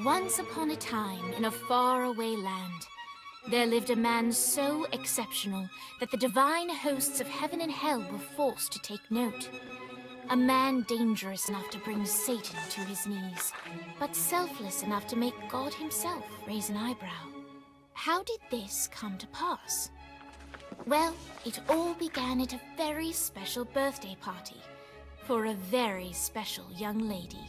Once upon a time, in a faraway land, there lived a man so exceptional that the divine hosts of heaven and hell were forced to take note. A man dangerous enough to bring Satan to his knees, but selfless enough to make God himself raise an eyebrow. How did this come to pass? Well, it all began at a very special birthday party for a very special young lady.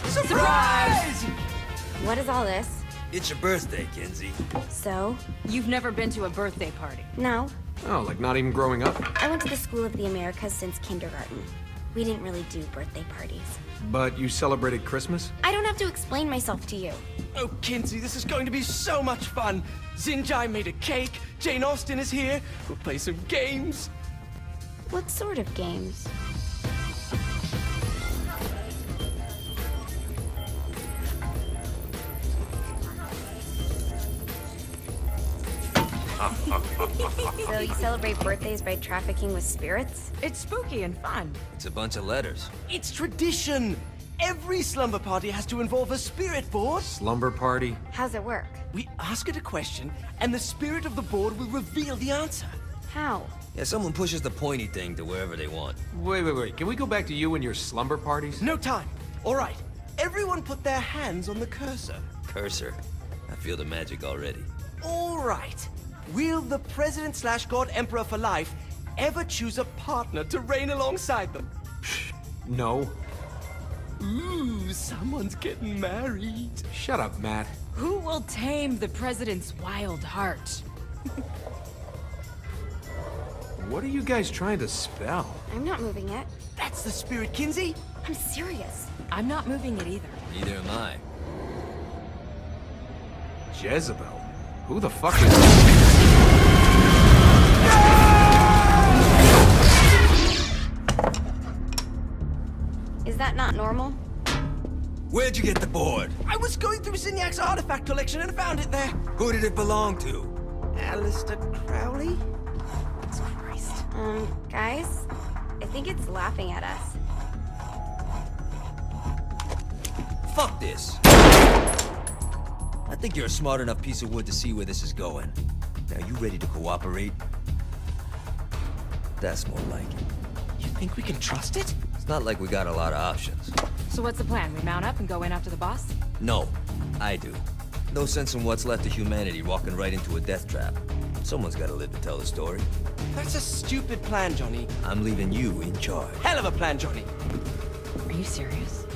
Surprise! What is all this? It's your birthday, Kinsey. So? You've never been to a birthday party? No. Oh, like not even growing up? I went to the School of the Americas since kindergarten. We didn't really do birthday parties. But you celebrated Christmas? I don't have to explain myself to you. Oh, Kinsey, this is going to be so much fun. Zinjai made a cake, Jane Austen is here, we'll play some games. What sort of games? So you celebrate birthdays by trafficking with spirits? It's spooky and fun. It's a bunch of letters. It's tradition. Every slumber party has to involve a spirit board. Slumber party? How's it work? We ask it a question, and the spirit of the board will reveal the answer. How? Yeah, someone pushes the pointy thing to wherever they want. Wait. Can we go back to you and your slumber parties? No time. All right. Everyone put their hands on the cursor. Cursor. I feel the magic already. All right. Will the President/God Emperor for life ever choose a partner to reign alongside them? No. Ooh, someone's getting married. Shut up, Matt. Who will tame the president's wild heart? What are you guys trying to spell? I'm not moving it. That's the spirit, Kinsey. I'm serious. I'm not moving it either. Neither am I. Jezebel? Who the fuck is... Is that not normal? Where'd you get the board? I was going through Zignac's artifact collection and found it there. Who did it belong to? Alistair Crowley? Christ. Guys? I think it's laughing at us. Fuck this. I think you're a smart enough piece of wood to see where this is going. Now, you ready to cooperate? That's more like it. You think we can trust it? It's not like we got a lot of options. So what's the plan? We mount up and go in after the boss? No, I do. No sense in what's left of humanity walking right into a death trap. Someone's gotta live to tell the story. That's a stupid plan, Johnny. I'm leaving you in charge. Hell of a plan, Johnny. Are you serious?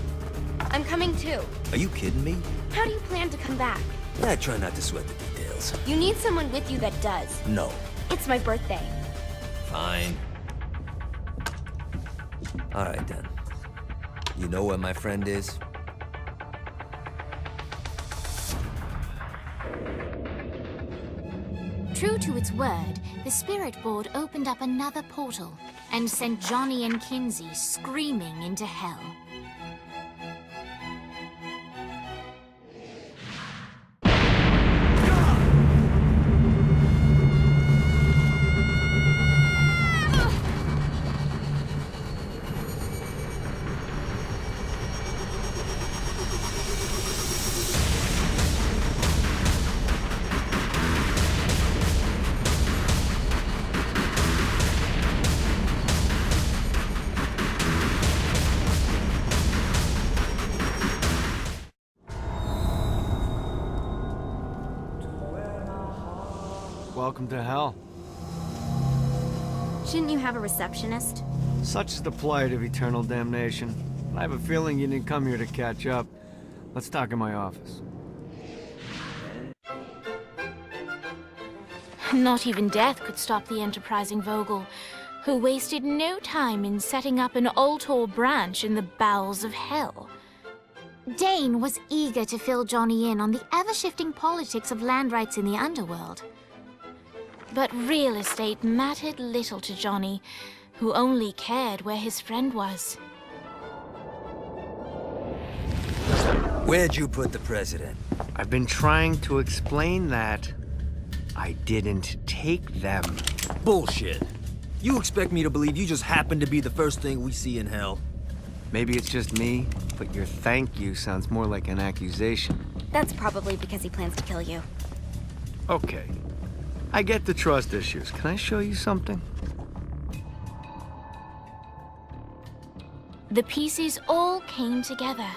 I'm coming too. Are you kidding me? How do you plan to come back? I try not to sweat the details. You need someone with you that does. No. It's my birthday. Fine. All right, then. You know where my friend is? True to its word, the spirit board opened up another portal and sent Johnny and Kinsey screaming into hell. Welcome to hell. Shouldn't you have a receptionist? Such is the plight of eternal damnation. I have a feeling you didn't come here to catch up. Let's talk in my office. Not even death could stop the enterprising Vogel, who wasted no time in setting up an Altor branch in the bowels of hell. Dane was eager to fill Johnny in on the ever-shifting politics of land rights in the underworld. But real estate mattered little to Johnny, who only cared where his friend was. Where'd you put the president? I've been trying to explain that. I didn't take them. Bullshit. You expect me to believe you just happened to be the first thing we see in hell? Maybe it's just me, but your thank you sounds more like an accusation. That's probably because he plans to kill you. Okay. I get the trust issues. Can I show you something? The pieces all came together.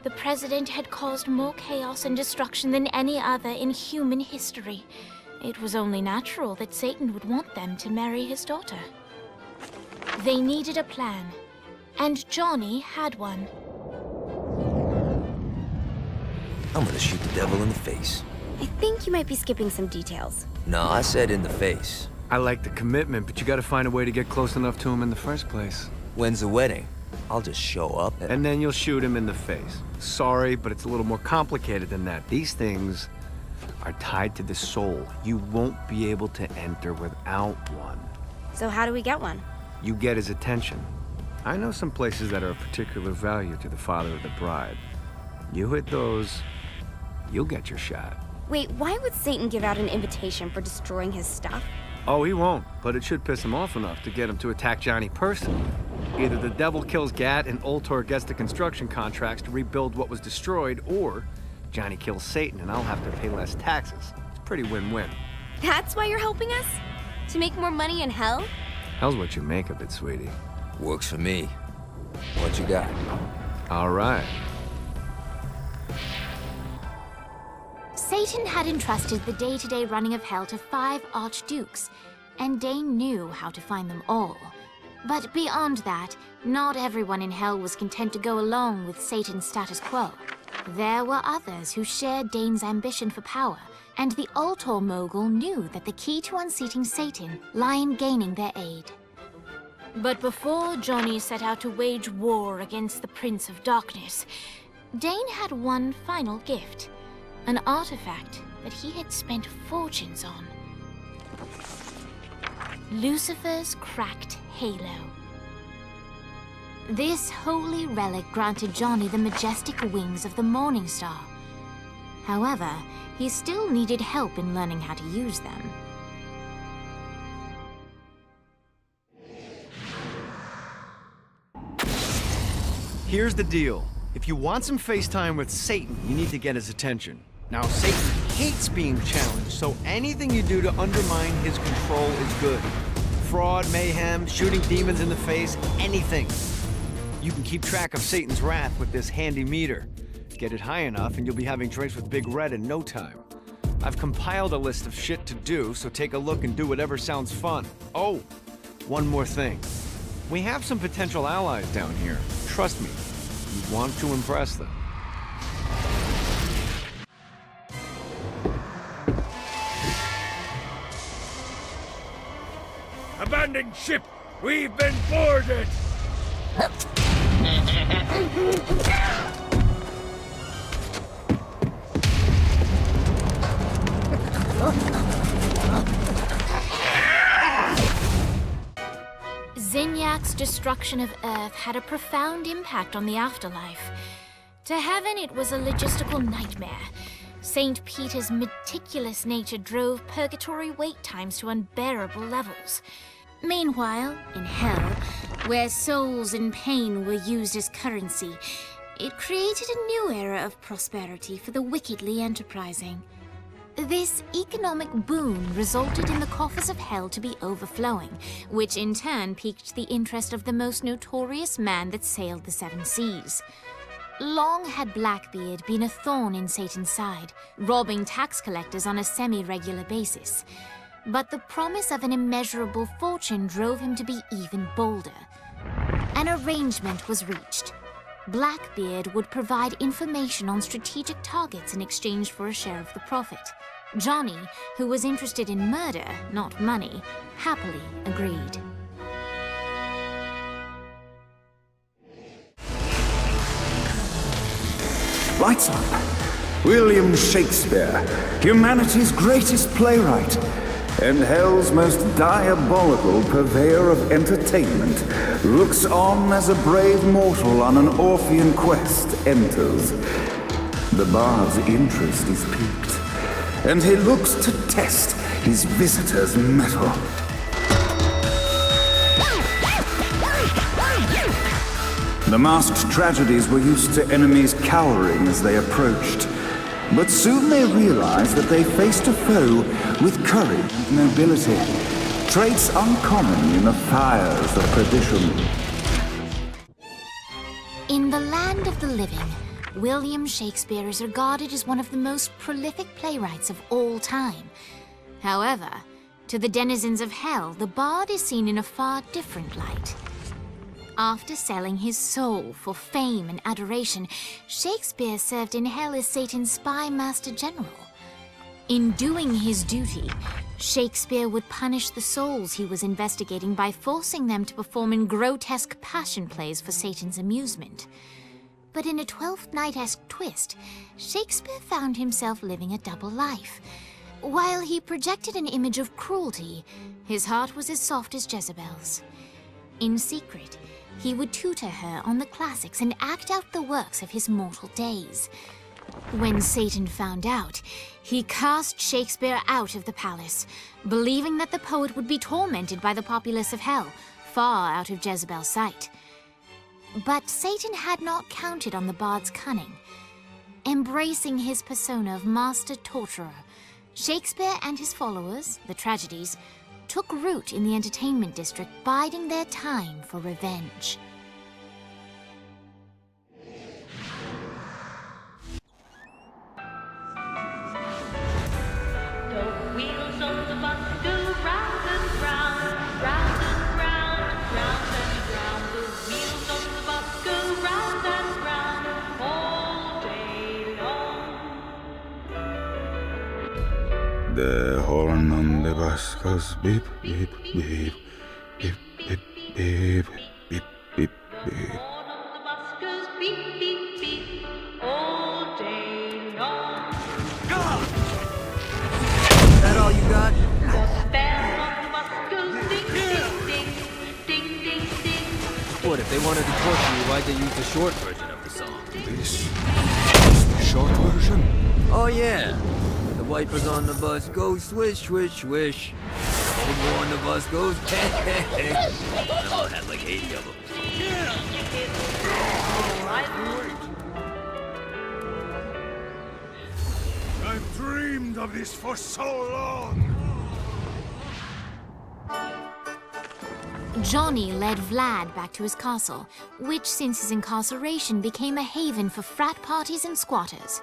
The president had caused more chaos and destruction than any other in human history. It was only natural that Satan would want them to marry his daughter. They needed a plan, and Johnny had one. I'm gonna shoot the devil in the face. I think you might be skipping some details. No, I said in the face. I like the commitment, but you gotta find a way to get close enough to him in the first place. When's the wedding? I'll just show up And then you'll shoot him in the face. Sorry, but it's a little more complicated than that. These things are tied to the soul. You won't be able to enter without one. So how do we get one? You get his attention. I know some places that are of particular value to the father of the bride. You hit those, you'll get your shot. Wait, why would Satan give out an invitation for destroying his stuff? Oh, he won't, but it should piss him off enough to get him to attack Johnny personally. Either the devil kills Gat and Ultor gets the construction contracts to rebuild what was destroyed, or Johnny kills Satan and I'll have to pay less taxes. It's pretty win-win. That's why you're helping us? To make more money in hell? Hell's what you make of it, sweetie. Works for me. What you got? All right. Satan had entrusted the day-to-day running of hell to 5 archdukes, and Dane knew how to find them all. But beyond that, not everyone in hell was content to go along with Satan's status quo. There were others who shared Dane's ambition for power, and the Ultor mogul knew that the key to unseating Satan lay in gaining their aid. But before Johnny set out to wage war against the Prince of Darkness, Dane had one final gift. An artifact that he had spent fortunes on. Lucifer's cracked halo. This holy relic granted Johnny the majestic wings of the Morning Star. However, he still needed help in learning how to use them. Here's the deal. If you want some FaceTime with Satan, you need to get his attention. Now, Satan hates being challenged, so anything you do to undermine his control is good. Fraud, mayhem, shooting demons in the face, anything. You can keep track of Satan's wrath with this handy meter. Get it high enough and you'll be having drinks with Big Red in no time. I've compiled a list of shit to do, so take a look and do whatever sounds fun. Oh, one more thing. We have some potential allies down here. Trust me, you want to impress them. Abandoned ship! We've been boarded! Zinyak's destruction of Earth had a profound impact on the afterlife. To heaven, it was a logistical nightmare. St. Peter's meticulous nature drove purgatory wait times to unbearable levels. Meanwhile, in hell, where souls in pain were used as currency, it created a new era of prosperity for the wickedly enterprising. This economic boon resulted in the coffers of hell to be overflowing, which in turn piqued the interest of the most notorious man that sailed the 7 seas. Long had Blackbeard been a thorn in Satan's side, robbing tax collectors on a semi-regular basis. But the promise of an immeasurable fortune drove him to be even bolder. An arrangement was reached. Blackbeard would provide information on strategic targets in exchange for a share of the profit. Johnny, who was interested in murder, not money, happily agreed. Lights up. William Shakespeare, humanity's greatest playwright, and hell's most diabolical purveyor of entertainment, looks on as a brave mortal on an Orphean quest enters. The bard's interest is piqued, and he looks to test his visitor's mettle. The masked tragedies were used to enemies cowering as they approached. But soon they realized that they faced a foe with courage and nobility, traits uncommon in the fires of perdition. In the land of the living, William Shakespeare is regarded as one of the most prolific playwrights of all time. However, to the denizens of hell, the bard is seen in a far different light. After selling his soul for fame and adoration, Shakespeare served in hell as Satan's spy master general. In doing his duty, Shakespeare would punish the souls he was investigating by forcing them to perform in grotesque passion plays for Satan's amusement. But in a Twelfth Night-esque twist, Shakespeare found himself living a double life. While he projected an image of cruelty, his heart was as soft as Jezebel's. In secret, he would tutor her on the classics and act out the works of his mortal days. When Satan found out, he cast Shakespeare out of the palace, believing that the poet would be tormented by the populace of hell, far out of Jezebel's sight. But Satan had not counted on the bard's cunning. Embracing his persona of master torturer, Shakespeare and his followers, the tragedies, took root in the entertainment district, biding their time for revenge. The wheels of the bus go round and round, round and round, round and round. The wheels of the bus go round and round all day long. The horn on the bus goes beep, beep, beep, beep, beep, beep, beep, beep, beep. The horn of the bus goes beep, beep, beep all day long. Is that all you got? The bell on the bus goes ding, ding, ding, ding, ding, ding. What, if they wanted to torture you, why'd they use the short version of the song? This is the short version? Oh yeah. The wipers on the bus go swish, swish, swish. The logo on the bus goes hey, hey, hey. I all had like 80 of them. I've dreamed of this for so long. Johnny led Vlad back to his castle, which since his incarceration became a haven for frat parties and squatters.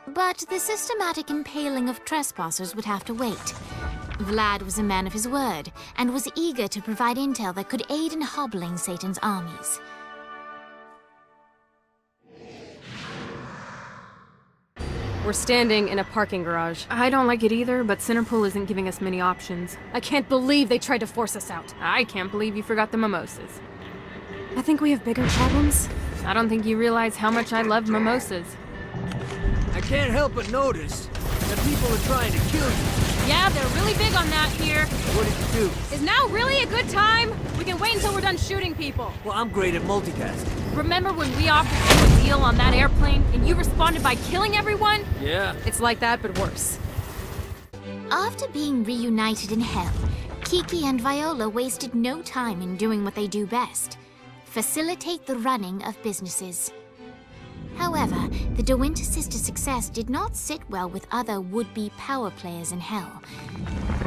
But the systematic impaling of trespassers would have to wait. Vlad was a man of his word, and was eager to provide intel that could aid in hobbling Satan's armies. We're standing in a parking garage. I don't like it either, but Centerpool isn't giving us many options. I can't believe they tried to force us out. I can't believe you forgot the mimosas. I think we have bigger problems. I don't think you realize how much I love mimosas. I can't help but notice that people are trying to kill you. Yeah, they're really big on that here. What did you do? Is now really a good time? We can wait until we're done shooting people. Well, I'm great at multitasking. Remember when we offered you a deal on that airplane and you responded by killing everyone? Yeah. It's like that, but worse. After being reunited in hell, Kiki and Viola wasted no time in doing what they do best: facilitate the running of businesses. However, the De Winter sisters' success did not sit well with other would-be power players in hell.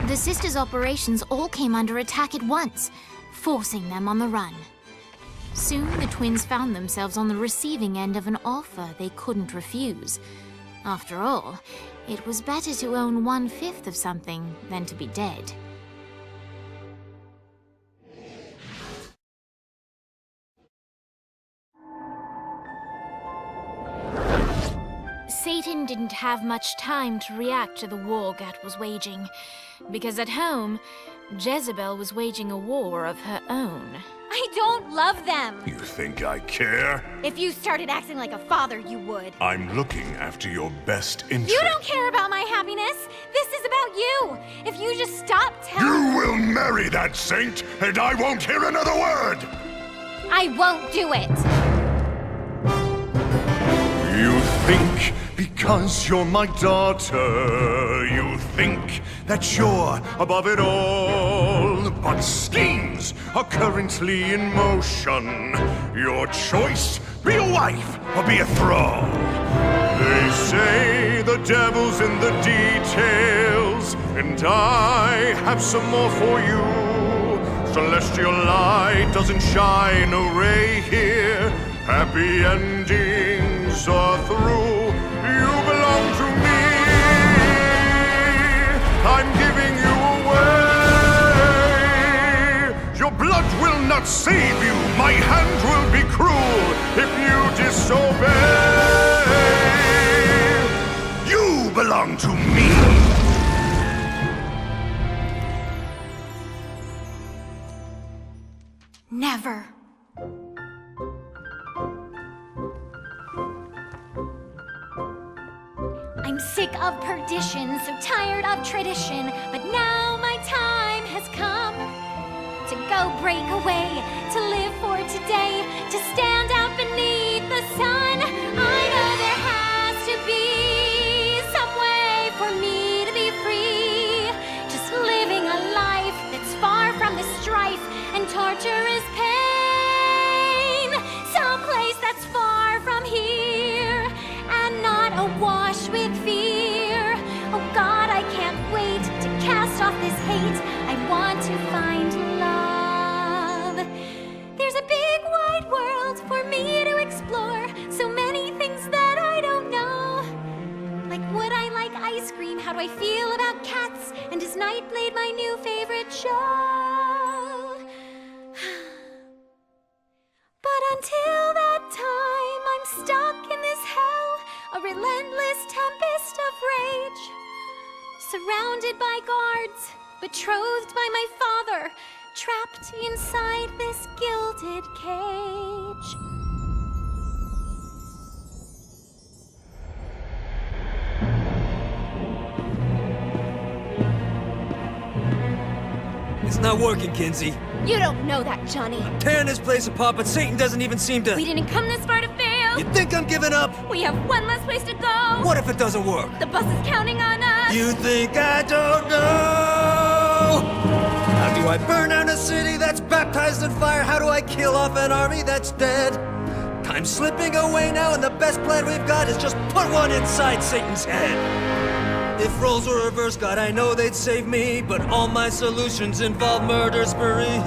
The sisters' operations all came under attack at once, forcing them on the run. Soon, the twins found themselves on the receiving end of an offer they couldn't refuse. After all, it was better to own 1/5 of something than to be dead. Satan didn't have much time to react to the war Gat was waging, because at home, Jezebel was waging a war of her own. I don't love them. You think I care? If you started acting like a father, you would. I'm looking after your best interest. You don't care about my happiness. This is about you. If you just stop telling... You will marry that saint, and I won't hear another word! I won't do it. You think because you're my daughter, you think that you're above it all. but schemes are currently in motion. Your choice, be a wife or be a thrall. They say the devil's in the details, and I have some more for you. Celestial light doesn't shine a ray here. Happy endings are through. You belong to me. I'm giving you away. Your blood will not save you. My hand will be cruel if you disobey. You belong to me. Never. I'm sick of perdition, so tired of tradition, but now my time has come to go break away, to live for today, to stand out beneath the sun. I know there has to be some way for me to be free, just living a life that's far from the strife and torturous pain, someplace that's far from here and not awash with fear. Oh God, I can't wait to cast off this hate. I want to find love. There's a big wide world for me to explore, so many things that I don't know. Like, would I like ice cream? How do I feel about cats? And is Nightblade my new favorite show? But until that time, I'm stuck in this hell, a relentless tempest of rage. Surrounded by guards, betrothed by my father, trapped inside this gilded cage. It's not working, Kinsey. You don't know that, Johnny. Tearing this place apart, but Satan doesn't even seem to... We didn't come this far to fail. You think I'm giving up? We have one less place to go. What if it doesn't work? The bus is counting on us. You think I don't know? How do I burn down a city that's baptized in fire? How do I kill off an army that's dead? Time's slipping away now, and the best plan we've got is just put one inside Satan's head. If roles were reversed, God, I know they'd save me, but all my solutions involve murder sprees.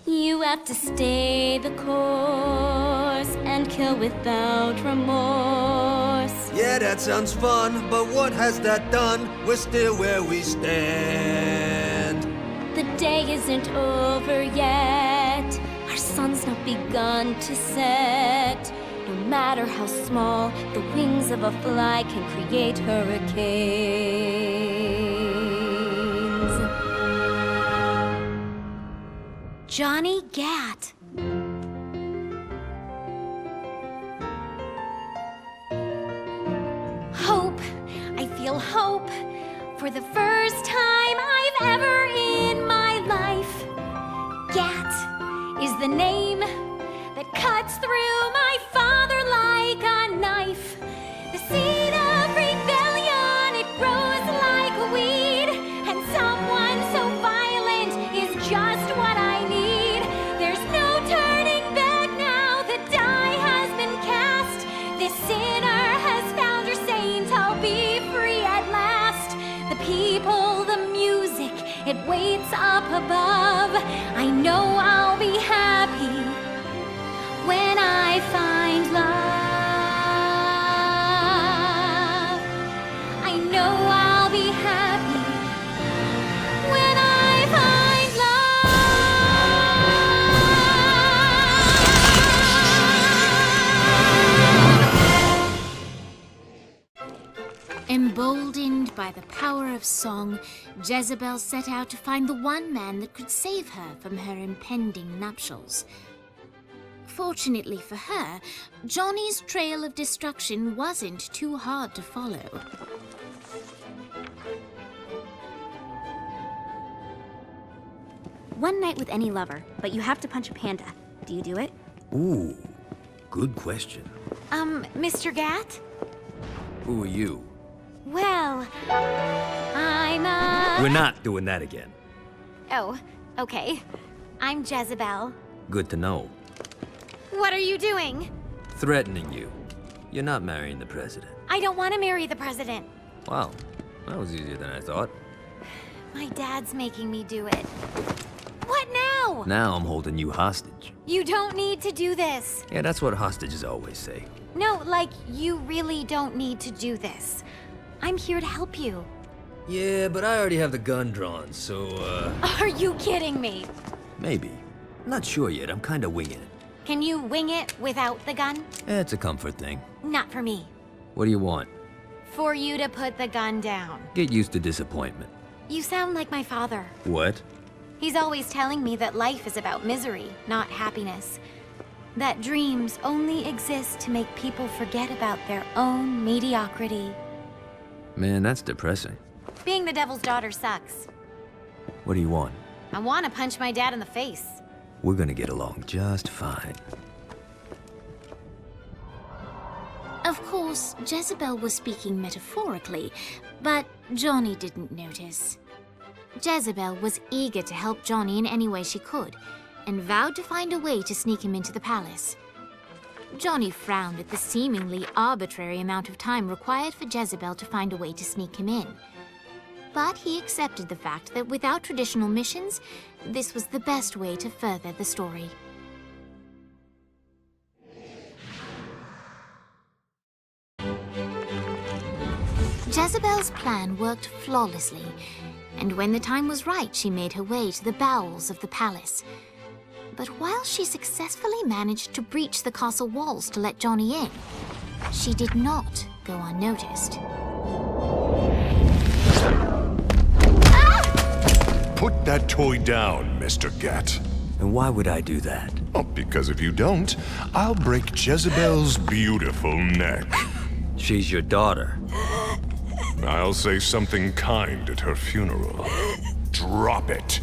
You have to stay the course and kill without remorse. Yeah, that sounds fun, but what has that done? We're still where we stand. The day isn't over yet. Our sun's not begun to set. No matter how small, the wings of a fly can create hurricanes. Johnny Gat. Hope. I feel hope. For the first time I've ever in my life. Gat is the name that cuts through my father like a knife. The seed of rebellion, it grows like a weed, and someone so violent is just what I need. There's no turning back now, the die has been cast. This sinner has found her saint, I'll be free at last. The people, the music, it waits up above. I know I'll be happy when I find love. I know I'll be happy when I find love. Emboldened by the power of song, Jezebel set out to find the one man that could save her from her impending nuptials. Fortunately for her, Johnny's trail of destruction wasn't too hard to follow. One night with any lover, but you have to punch a panda. Do you do it? Ooh, good question. Mr. Gat? Who are you? Well, I'm We're not doing that again. Oh, okay. I'm Jezebel. Good to know. What are you doing? Threatening you. You're not marrying the president. I don't want to marry the president. Wow, that was easier than I thought. My dad's making me do it. What now? Now I'm holding you hostage. You don't need to do this. Yeah, that's what hostages always say. No, like, you really don't need to do this. I'm here to help you. Yeah, but I already have the gun drawn, so, Are you kidding me? maybe. I'm not sure yet, I'm kinda winging it. Can you wing it without the gun? It's a comfort thing. Not for me. What do you want? For you to put the gun down. Get used to disappointment. You sound like my father. What? He's always telling me that life is about misery, not happiness. That dreams only exist to make people forget about their own mediocrity. Man, that's depressing. Being the devil's daughter sucks. What do you want? I want to punch my dad in the face. We're gonna get along just fine. Of course, Jezebel was speaking metaphorically, but Johnny didn't notice. Jezebel was eager to help Johnny in any way she could, and vowed to find a way to sneak him into the palace. Johnny frowned at the seemingly arbitrary amount of time required for Jezebel to find a way to sneak him in. But he accepted the fact that without traditional missions, this was the best way to further the story. Jezebel's plan worked flawlessly, and when the time was right, she made her way to the bowels of the palace. But while she successfully managed to breach the castle walls to let Johnny in, she did not go unnoticed. Put that toy down, Mr. Gat. And why would I do that? Oh, because if you don't, I'll break Jezebel's beautiful neck. She's your daughter. I'll say something kind at her funeral. Drop it.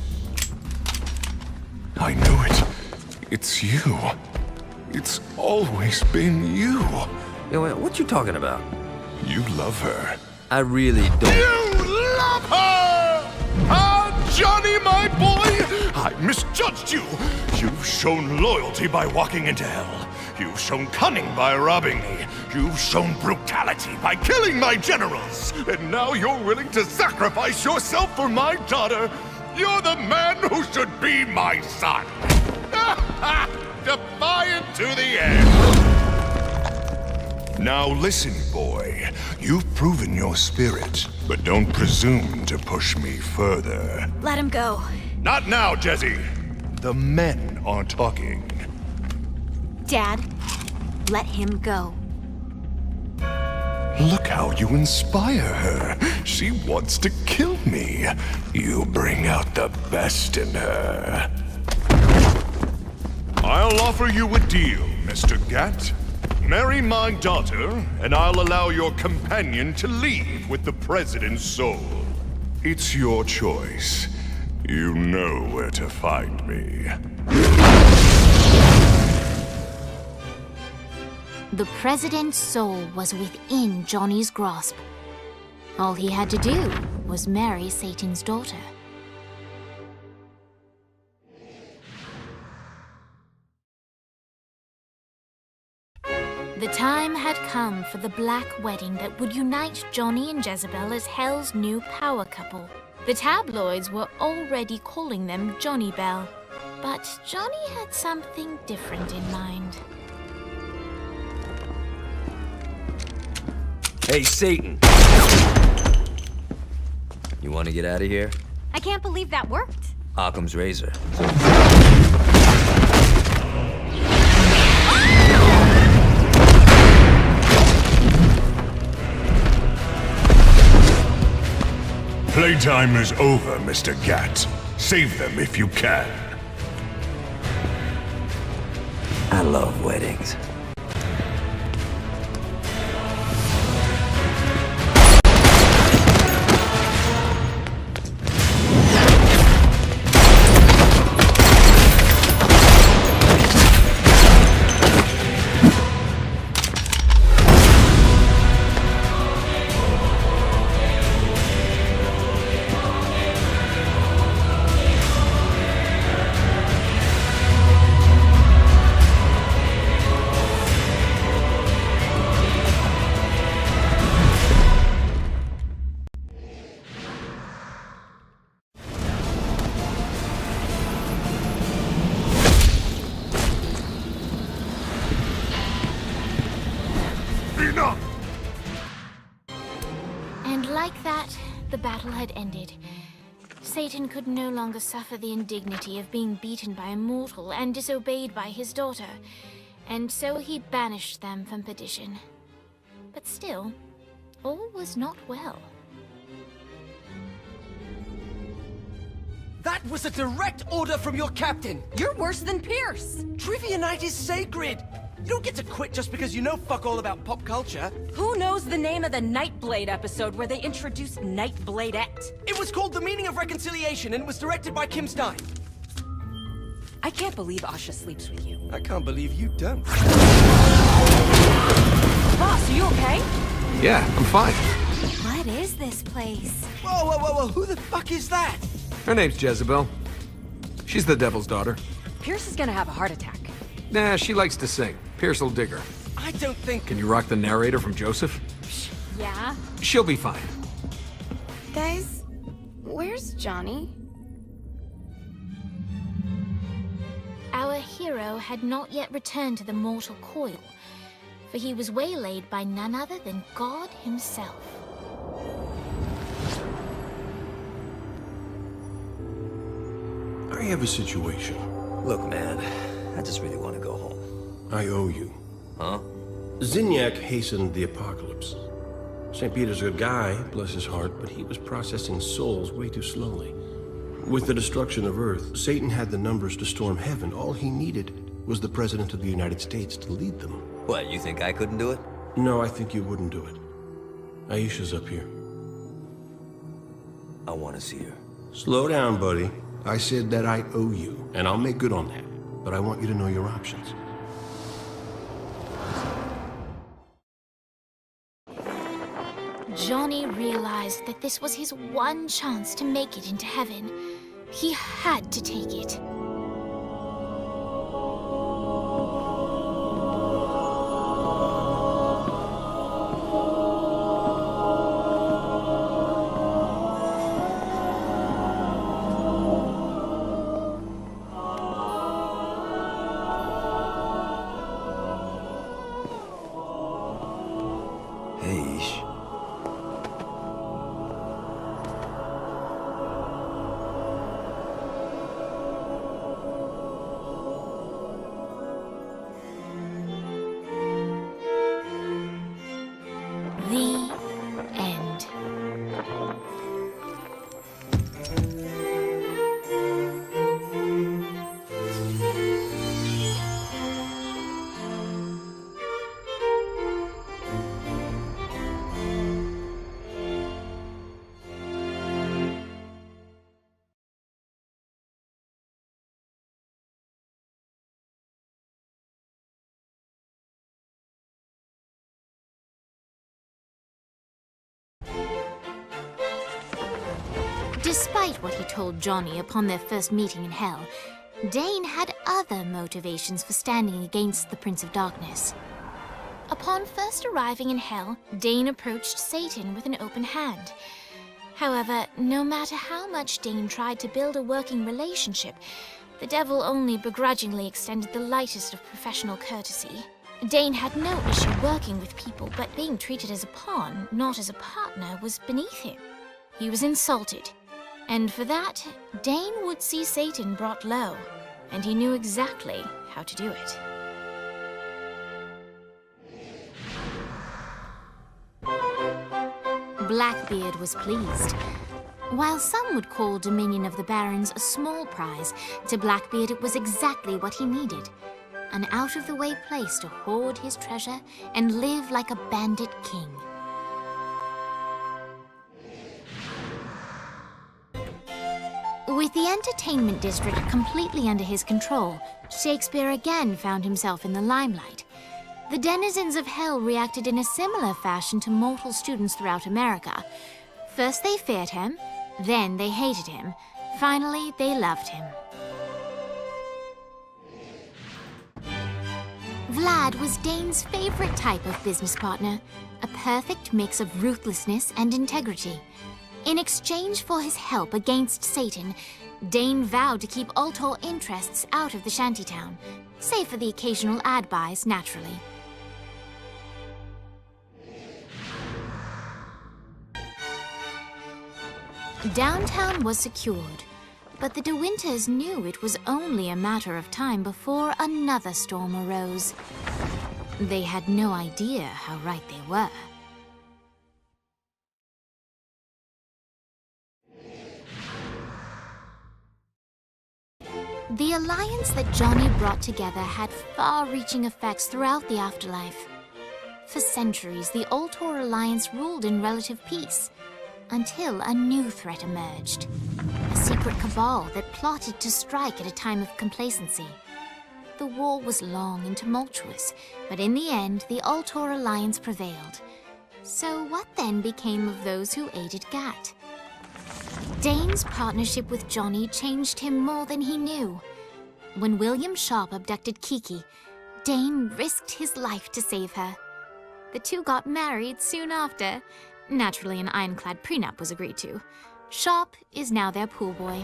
I knew it. It's you. It's always been you. Yo, what you talking about? You love her. I really don't. You love her! Ah, Johnny, my boy! I misjudged you. You've shown loyalty by walking into hell. You've shown cunning by robbing me. You've shown brutality by killing my generals. And now you're willing to sacrifice yourself for my daughter. You're the man who should be my son. Defiant to the end. Now listen, boy. You've proven your spirit, but don't presume to push me further. Let him go. Not now, Jesse. The men are talking. Dad, let him go. Look how you inspire her. She wants to kill me. You bring out the best in her. I'll offer you a deal, Mr. Gat. Marry my daughter, and I'll allow your companion to leave with the President's soul. It's your choice. You know where to find me. The President's soul was within Johnny's grasp. All he had to do was marry Satan's daughter. The time had come for the black wedding that would unite Johnny and Jezebel as Hell's new power couple. The tabloids were already calling them Johnny Bell, but Johnny had something different in mind. Hey, Satan! You want to get out of here? I can't believe that worked. Occam's razor. Playtime is over, Mr. Gat. Save them if you can. I love weddings. Enough! And like that, the battle had ended. Satan could no longer suffer the indignity of being beaten by a mortal and disobeyed by his daughter, and so he banished them from perdition. But still, all was not well. That was a direct order from your captain! You're worse than Pierce! Trivia night is sacred! You don't get to quit just because you know fuck all about pop culture. Who knows the name of the Nightblade episode where they introduced Nightbladette? It was called The Meaning of Reconciliation and it was directed by Kim Stein. I can't believe Asha sleeps with you. I can't believe you don't. Boss, are you okay? Yeah, I'm fine. What is this place? Whoa, whoa, whoa, whoa, who the fuck is that? Her name's Jezebel. She's the devil's daughter. Pierce is gonna have a heart attack. Nah, she likes to sing. Pierce will dig her. I don't think... Can you rock the narrator from Joseph? Yeah? She'll be fine. Guys, where's Johnny? Our hero had not yet returned to the mortal coil, for he was waylaid by none other than God himself. I have a situation. Look, man, I just really want to go home. I owe you. Huh? Zinyak hastened the apocalypse. St. Peter's a good guy, bless his heart, but he was processing souls way too slowly. With the destruction of Earth, Satan had the numbers to storm heaven. All he needed was the President of the United States to lead them. What, you think I couldn't do it? No, I think you wouldn't do it. Aisha's up here. I want to see her. Slow down, buddy. I said that I owe you, and I'll make good on that. But I want you to know your options. Johnny realized that this was his one chance to make it into heaven. He had to take it. Hey, Ish. The end. Despite what he told Johnny upon their first meeting in Hell, Dane had other motivations for standing against the Prince of Darkness. Upon first arriving in Hell, Dane approached Satan with an open hand. However, no matter how much Dane tried to build a working relationship, the devil only begrudgingly extended the lightest of professional courtesy. Dane had no issue working with people, but being treated as a pawn, not as a partner, was beneath him. He was insulted. And for that, Dane would see Satan brought low, and he knew exactly how to do it. Blackbeard was pleased. While some would call Dominion of the Barons a small prize, to Blackbeard it was exactly what he needed. An out-of-the-way place to hoard his treasure and live like a bandit king. With the entertainment district completely under his control, Shakespeare again found himself in the limelight. The denizens of Hell reacted in a similar fashion to mortal students throughout America. First they feared him, then they hated him, finally they loved him. Vlad was Dane's favorite type of business partner, a perfect mix of ruthlessness and integrity. In exchange for his help against Satan, Dane vowed to keep Ultor interests out of the shantytown, save for the occasional ad buys, naturally. Downtown was secured, but the De Winters knew it was only a matter of time before another storm arose. They had no idea how right they were. The alliance that Johnny brought together had far-reaching effects throughout the afterlife. For centuries, the Ultor Alliance ruled in relative peace, until a new threat emerged. A secret cabal that plotted to strike at a time of complacency. The war was long and tumultuous, but in the end, the Ultor Alliance prevailed. So what then became of those who aided Gat? Dane's partnership with Johnny changed him more than he knew. When William Sharp abducted Kiki, Dane risked his life to save her. The two got married soon after. Naturally, an ironclad prenup was agreed to. Sharp is now their pool boy.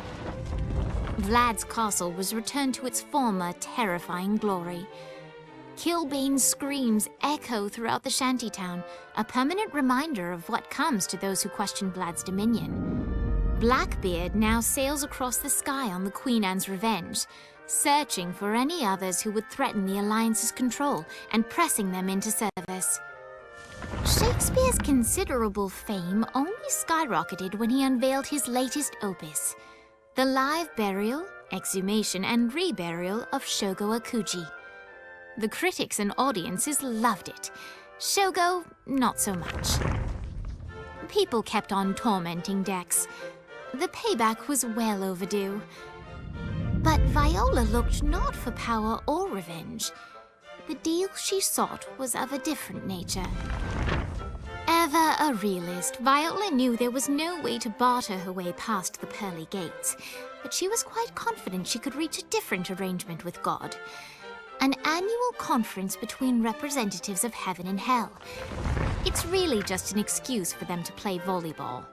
Vlad's castle was returned to its former terrifying glory. Kilbane's screams echo throughout the shantytown, a permanent reminder of what comes to those who question Vlad's dominion. Blackbeard now sails across the sky on the Queen Anne's revenge, searching for any others who would threaten the Alliance's control and pressing them into service. Shakespeare's considerable fame only skyrocketed when he unveiled his latest opus, the live burial, exhumation, and reburial of Shogo Akuji. The critics and audiences loved it. Shogo, not so much. People kept on tormenting Dex. The payback was well overdue. But Viola looked not for power or revenge. The deal she sought was of a different nature. Ever a realist, Viola knew there was no way to barter her way past the pearly gates, but she was quite confident she could reach a different arrangement with God. An annual conference between representatives of heaven and hell. It's really just an excuse for them to play volleyball.